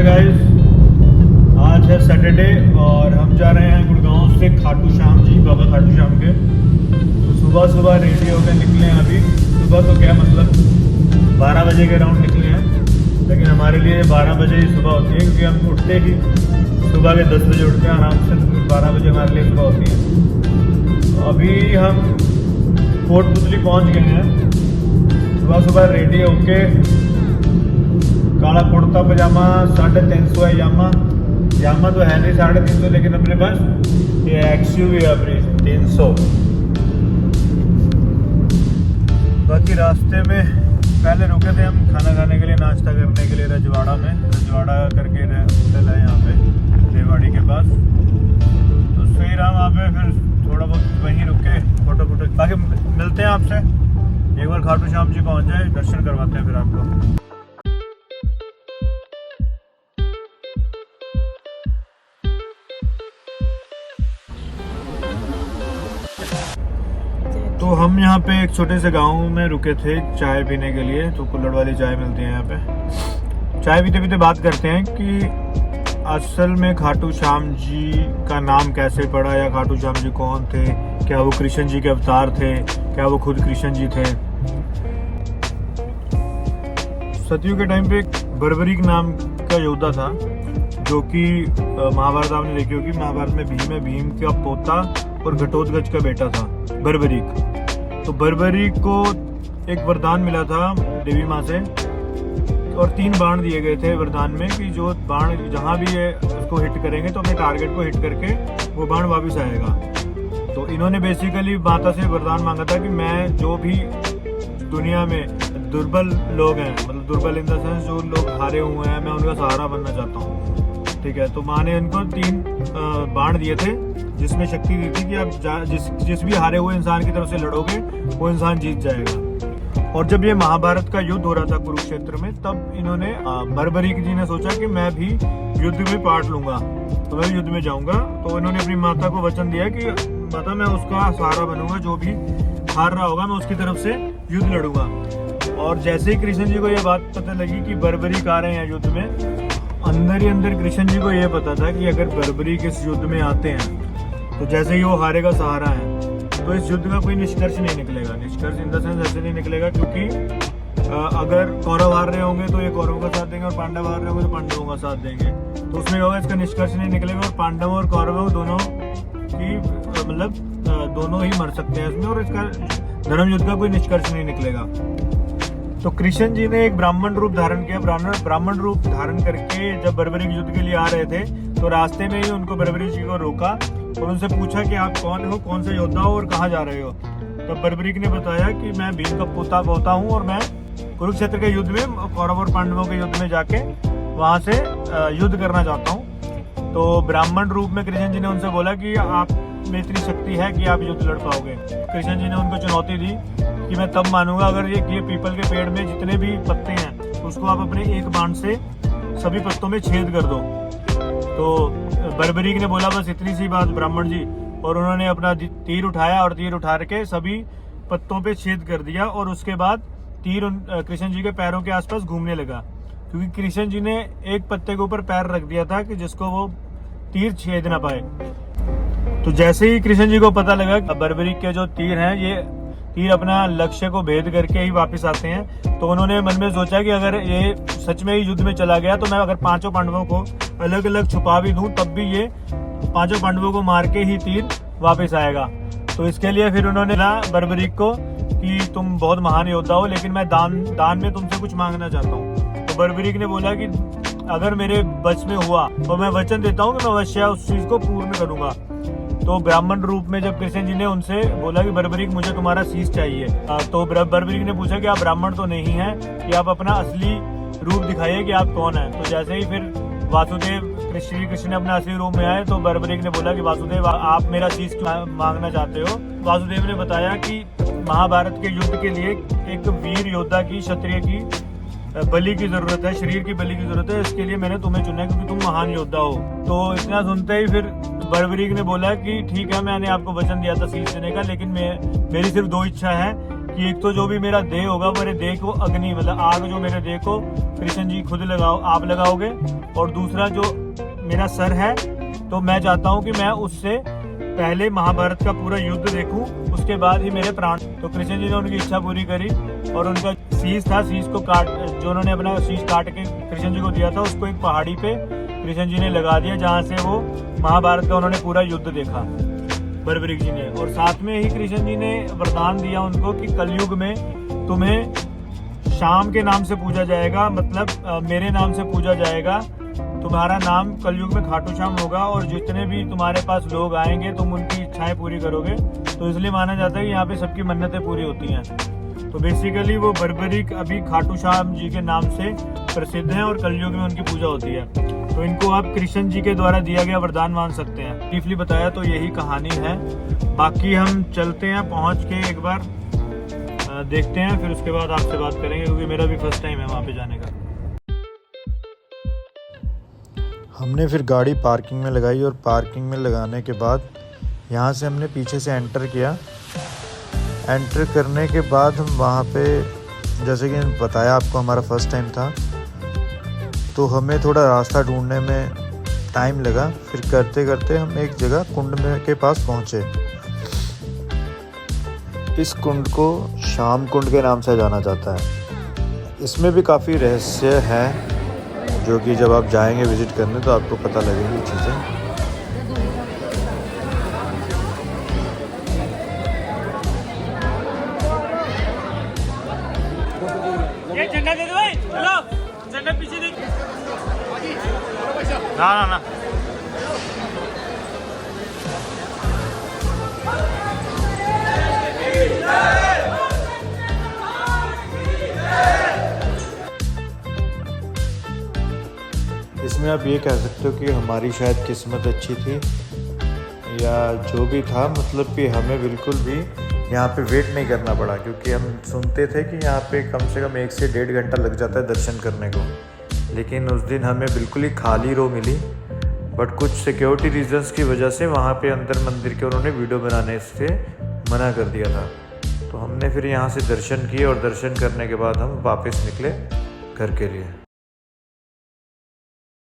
Guys, आज है Saturday और हम जा रहे हैं गुड़गांव से खाटू श्याम जी, बाबा खाटू श्याम के। तो सुबह सुबह रेडी होकर निकले हैं। अभी सुबह तो क्या मतलब 12 बजे के राउंड निकले हैं, लेकिन हमारे लिए 12 बजे ही सुबह होती है, क्योंकि हम उठते ही सुबह के 10 बजे उठते हैं आराम से। 12 बजे हमारे लिए सुबह होती है। तो अभी हम कोटपुतली पहुँच गए हैं। सुबह सुबह रेडी होके काला कुर्ता पजामा 350 है यामा तो है नहीं 350, लेकिन अपने पास ये XUV है अपनी 300। बाकी रास्ते में पहले रुके थे हम खाना खाने के लिए, नाश्ता करने के लिए रजवाड़ा में। रजवाड़ा करके होटल है यहाँ पे रेवाड़ी के पास। तो फिर हम वहाँ पे फिर थोड़ा बहुत वहीं रुके, फोटो बाकी मिलते हैं आपसे एक बार खाटू श्याम जी पहुँच जाए, दर्शन करवाते हैं फिर आपको। तो हम यहाँ पे एक छोटे से गांव में रुके थे चाय पीने के लिए। तो कुल्हड़ वाली चाय मिलती है यहाँ पे। चाय पीते पीते बात करते हैं कि असल में खाटू श्याम जी का नाम कैसे पड़ा, या खाटू श्याम जी कौन थे, क्या वो कृष्ण जी के अवतार थे, क्या वो खुद कृष्ण जी थे। सतयुग के टाइम पे बर्बरीक नाम का योद्धा था, जो कि महाभारत आपने देखी होगी। महाभारत में भीम है, भीम का पोता और घटोत्कच का बेटा था बर्बरीक। तो बर्बरीक को एक वरदान मिला था देवी माँ से, और 3 बाण दिए गए थे वरदान में कि जो बाण जहाँ भी ये उसको हिट करेंगे तो अपने टारगेट को हिट करके वो बाण वापस आएगा। तो इन्होंने बेसिकली माता से वरदान मांगा था कि मैं जो भी दुनिया में दुर्बल लोग हैं, मतलब दुर्बल इन द सेंस जो लोग हारे हुए हैं, मैं उनका सहारा बनना चाहता हूँ। ठीक है, तो माँ ने उनको 3 बाण दिए थे, जिसमें शक्ति दी थी कि आप जिस भी हारे हुए इंसान की तरफ से लड़ोगे वो इंसान जीत जाएगा। और जब ये महाभारत का युद्ध हो रहा था कुरुक्षेत्र में, तब इन्होंने बर्बरीक जी ने सोचा कि मैं भी युद्ध में पार्ट लूंगा, तो मैं युद्ध में जाऊंगा। तो इन्होंने अपनी माता को वचन दिया कि माता मैं उसका सहारा बनूंगा, जो भी हार रहा होगा मैं उसकी तरफ से युद्ध लड़ूंगा। और जैसे ही कृष्ण जी को ये बात पता लगी कि बर्बरीक आ रहे हैं युद्ध में, अंदर ही अंदर कृष्ण जी को ये पता था कि अगर बर्बरीक इस युद्ध में आते हैं तो जैसे ही वो हारेगा सहारा है, तो इस युद्ध का कोई निष्कर्ष नहीं निकलेगा। निष्कर्ष इन द सेंस ऐसे नहीं निकलेगा, क्योंकि अगर कौरव हार रहे होंगे तो ये कौरवों का साथ देंगे, और पांडव हार रहे होंगे तो पांडवों का साथ देंगे। तो उसमें होगा इसका निष्कर्ष नहीं निकलेगा, और पांडवों और कौरवों दोनों की मतलब दोनों ही मर सकते हैं इसमें, और इसका धर्म युद्ध का कोई निष्कर्ष नहीं निकलेगा। तो कृष्ण जी ने एक ब्राह्मण रूप धारण किया। ब्राह्मण रूप धारण करके जब बर्बरीक युद्ध के लिए आ रहे थे, तो रास्ते में ही उनको बर्बरीक जी को रोका और उनसे पूछा कि आप कौन हो, कौन सा योद्धा हो और कहाँ जा रहे हो। तो बर्बरीक ने बताया कि मैं भीम का पोता हूँ, और मैं कुरुक्षेत्र के युद्ध में कौरव और पांडवों के युद्ध में जाके वहां से युद्ध करना चाहता हूँ। तो ब्राह्मण रूप में कृष्ण जी ने उनसे बोला कि आप में इतनी शक्ति है कि आप युद्ध लड़ पाओगे। कृष्ण जी ने उनको चुनौती दी कि मैं तब मानूंगा अगर ये पीपल के पेड़ में जितने भी पत्ते हैं, तो उसको आप अपने एक बाण से सभी पत्तों में छेद कर दो। तो बर्बरीक ने बोला बस इतनी सी बात ब्राह्मण जी, और उन्होंने अपना तीर उठाया और तीर उठा के सभी पत्तों पे छेद कर दिया। और उसके बाद तीर कृष्ण जी के पैरों के आसपास घूमने लगा, क्योंकि कृष्ण जी ने एक पत्ते के ऊपर पैर रख दिया था कि जिसको वो तीर छेद ना पाए। तो जैसे ही कृष्ण जी को पता लगा कि बर्बरीक के जो तीर हैं, ये तीर अपना लक्ष्य को भेद करके ही वापस आते हैं, तो उन्होंने मन में सोचा कि अगर ये सच में ही युद्ध में चला गया, तो मैं अगर 5 पांडवों को अलग अलग छुपा भी दूं, तब भी ये 5 पांडवों को मार के ही तीर वापस आएगा। तो इसके लिए फिर उन्होंने कहा बर्बरीक को कि तुम बहुत महान योद्धा हो, लेकिन मैं दान में तुमसे कुछ मांगना चाहता हूँ। तो बर्बरीक ने बोला कि अगर मेरे बच में हुआ तो मैं वचन देता हूँ कि मैं अवश्य उस चीज को पूर्ण करूंगा। तो ब्राह्मण रूप में जब कृष्ण जी ने उनसे बोला कि बर्बरीक मुझे तुम्हारा शीश चाहिए, तो बर्बरीक ने पूछा कि आप ब्राह्मण तो नहीं हैं, कि आप अपना असली रूप दिखाइए कि आप कौन हैं। तो जैसे ही फिर वासुदेव श्री कृष्ण ने अपना असली रूप में आए, तो बर्बरीक ने बोला कि वासुदेव आप मेरा शीश क्यों मांगना चाहते हो। वासुदेव ने बताया कि महाभारत के युद्ध के लिए एक वीर योद्धा की, क्षत्रिय की बलि की जरूरत है, शरीर की बलि की जरूरत है, इसके लिए मैंने तुम्हें चुना है क्योंकि तुम महान योद्धा हो। तो इतना सुनते ही फिर बर्बरीक ने बोला कि ठीक है, मैंने आपको वचन दिया था शीश देने का, लेकिन मेरी सिर्फ 2 इच्छा है कि एक तो जो भी मेरा देह होगा, मेरे देह को अग्नि मतलब आग जो मेरे देह को कृष्ण जी खुद आप लगाओगे, और दूसरा जो मेरा सर है तो मैं चाहता हूँ कि मैं उससे पहले महाभारत का पूरा युद्ध देखूं, उसके बाद ही मेरे प्राण। तो कृष्ण जी ने उनकी इच्छा पूरी करी और उनका शीश था, शीश को काट, जो उन्होंने अपना शीश काट के कृष्ण जी को दिया था, उसको एक पहाड़ी पे कृष्ण जी ने लगा दिया, जहाँ से वो महाभारत का उन्होंने पूरा युद्ध देखा बर्बरीक जी ने। और साथ में ही कृष्ण जी ने वरदान दिया उनको कि कलयुग में तुम्हें श्याम के नाम से पूजा जाएगा, मतलब मेरे नाम से पूजा जाएगा, तुम्हारा नाम कलयुग में खाटू श्याम होगा, और जितने भी तुम्हारे पास लोग आएंगे तुम उनकी इच्छाएं पूरी करोगे। तो इसलिए माना जाता है कि यहाँ पे सबकी मन्नतें पूरी होती हैं। तो बेसिकली वो बर्बरीक अभी खाटू श्याम जी के नाम से प्रसिद्ध हैं और कलयुग में उनकी पूजा होती है। तो इनको आप कृष्ण जी के द्वारा दिया गया वरदान मान सकते हैं। ब्रीफली बताया तो यही कहानी है। बाकी हम चलते हैं, पहुँच के एक बार देखते हैं, फिर उसके बाद आपसे बात करेंगे, क्योंकि मेरा भी फर्स्ट टाइम है वहाँ पे जाने का। हमने फिर गाड़ी पार्किंग में लगाई और पार्किंग में लगाने के बाद यहाँ से हमने पीछे से एंटर किया। एंटर करने के बाद हम वहाँ पे, जैसे कि बताया आपको, हमारा फर्स्ट टाइम था तो हमें थोड़ा रास्ता ढूंढने में टाइम लगा। फिर करते करते हम एक जगह कुंड में के पास पहुँचे। इस कुंड को श्याम कुंड के नाम से जाना जाता है। इसमें भी काफ़ी रहस्य है, जो कि जब आप जाएंगे विज़िट करने तो आपको पता लगेगी चीज़ें। ये झंडा दे दो भाई, चलो झंडा पीछे देख। ना इसमें आप ये कह सकते हो कि हमारी शायद किस्मत अच्छी थी या जो भी था, मतलब कि हमें बिल्कुल भी यहाँ पे वेट नहीं करना पड़ा, क्योंकि हम सुनते थे कि यहाँ पे कम से कम 1 से 1.5 घंटा लग जाता है दर्शन करने को। लेकिन उस दिन हमें बिल्कुल ही खाली रो मिली, बट कुछ सिक्योरिटी रीजंस की वजह से वहाँ पे अंदर मंदिर के उन्होंने वीडियो बनाने से मना कर दिया था। तो हमने फिर यहाँ से दर्शन किए और दर्शन करने के बाद हम वापस निकले घर के लिए।